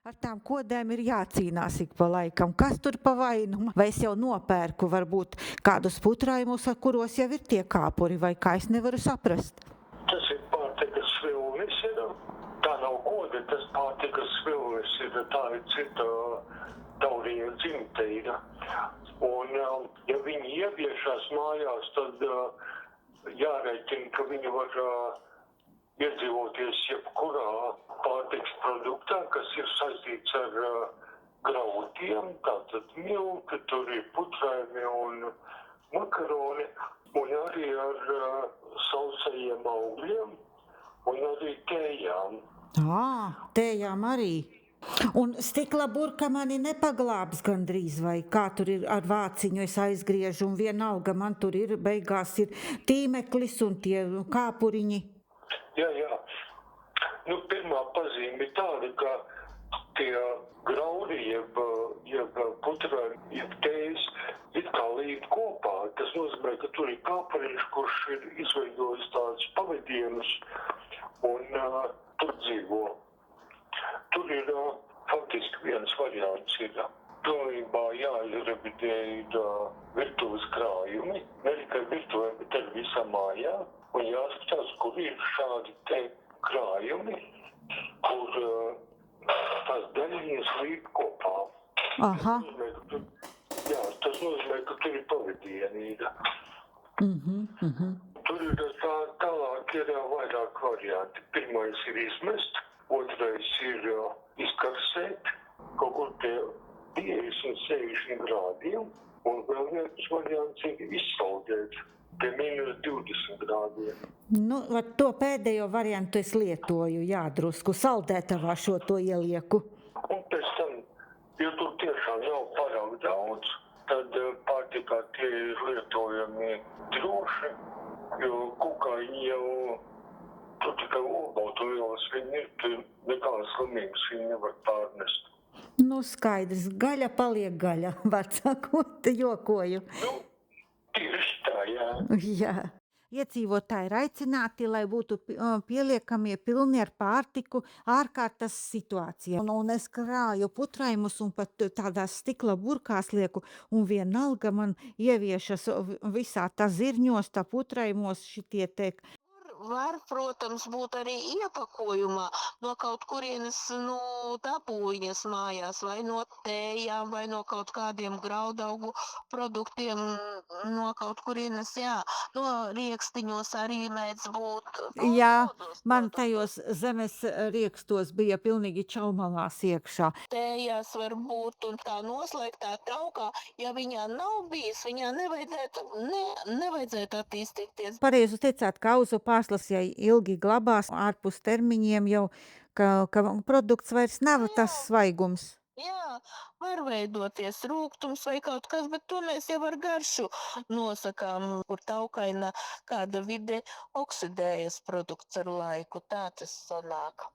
Ar tām kodēm ir jācīnās ik pa laikam. Kas tur pa vainu? Vai es jau nopērku varbūt kādus putrājumus, ar kuros jau ir tie kāpuri, vai kā es nevaru saprast? Tas ir pārtikas vilnis, tā nav koda, tas pārtikas vilnis ir, tā ir cita taurīja dzimte ir. Un, ja viņi ieviešās mājās, tad jāreiķina, ka viņi var iedzīvoties jebkurā pārtiks produktā, kas ir saistīts ar graudiem, tātad milti, tur ir putrājumi un makaroni, un arī ar sausajiem augļiem, un arī tējām. Tējām arī. Un stikla burka mani nepaglābs gandrīz, vai kā tur ir ar vāciņu es aizgriežu, un vienalga man tur ir, beigās ir tīmeklis un tie kāpuriņi. Jā. Pirmā pazīme ir tāda, ka tie graudi, jeb putrājumi, jeb tējas, it kā līd kopā. Tas nozīmē, ka tur ir kāpuriņš, kurš ir izveidojis tādus pavadienus un tur dzīvo. Tur ir faktiski viens variants ir pilnībā jāizrevidē virtuves krājumi, ne tikai virtuvē, bet arī visā mājā, un jāskatās, kur ir šādi te krājumi, kur tās daļiņas līd kopā. Aha. Tas nozīmē, ka tur ir pavadieni. Tur ir tālāk ir vairāk varianti. Pirmais ir izmest, otrais ir izkarsēt kaut kur pie 50-60 grādiem, un vēl viens variants ir izsaldēt pie -20 grādiem. To pēdējo variantu es lietoju, drusku saldētavā šo to ielieku. Un pēc tam, ja tur tiešām nav pārāk daudz, tad pārtikā tie ir lietojami droši, jo kukaiņi jau tur tikai olbaltumvielas viņi ir, tur nekādas slimības viņi nevar pārnest. Skaidrs, gaļa paliek gaļa, var sakot, jokoju. Tieši tā, jā. Jā. Iedzīvotāji ir aicināti, lai būtu pieliekamie pilni ar pārtiku ārkārtas situācijā. Un es krāju putrājumus un pat tādās stikla burkās lieku, un vienalga man ieviešas visā tā zirņos, tā putrājumos šitie te. Var, protams, būt arī iepakojumā no kaut kurienes dabūjies mājās, vai no tējām, vai no kaut kādiem graudaugu produktiem, no kaut kurienes, no riekstiņos arī mēdz būt. Jā, man tajos zemes riekstos bija pilnīgi čaumalās iekšā. Tējās var būt un tā noslēgtā traukā, ja viņā nav bijis, viņā nevajadzētu attīstīties. Pareizi teicāt, ka auzu pārslas, ja ilgi glabās ārpus termiņiem jau, ka produkts vairs nav tas svaigums. Jā, var veidoties rūgtums vai kaut kas, bet to mēs jau ar garšu nosakām, kur taukaina kāda vide oksidējas produkts ar laiku, tā tas sanāk.